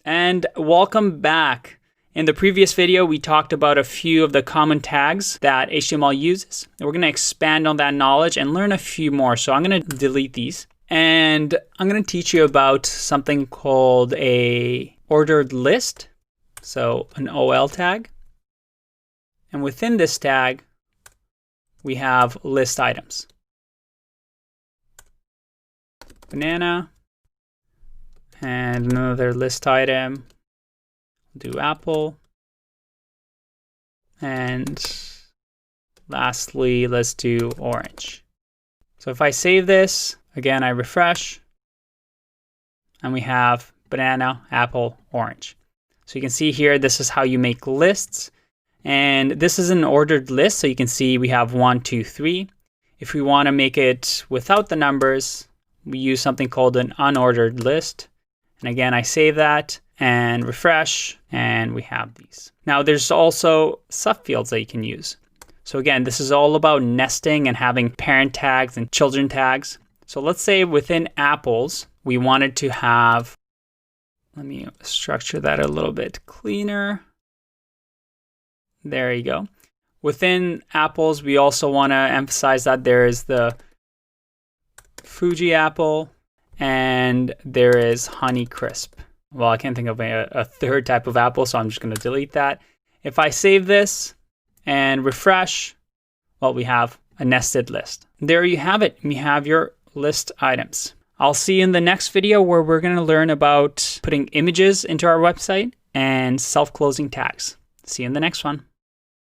And welcome back. In the previous video, we talked about a few of the common tags that HTML uses. And we're going to expand on that knowledge and learn a few more. So I'm going to delete these. And I'm going to teach you about something called a ordered list. So an OL tag. And within this tag, we have list items. Banana. And another list item. Do apple. And lastly, let's do orange. So if I save this, again, I refresh, and we have banana, apple, orange. So you can see here, this is how you make lists. And this is an ordered list. So you can see we have 1, 2, 3. If we want to make it without the numbers, we use something called an unordered list. And again, I save that and refresh, and we have these. Now there's also subfields that you can use. So again, this is all about nesting and having parent tags and children tags. So let's say within apples, we wanted to have, let me structure that a little bit cleaner. There you go. Within apples, we also want to emphasize that there is the Fuji apple and there is Honey Crisp. Well, I can't think of a third type of apple, so I'm just going to delete that. If I save this and refresh, well, we have a nested list. There you have it. We have your list items. I'll see you in the next video where we're going to learn about putting images into our website and self-closing tags. See you in the next one.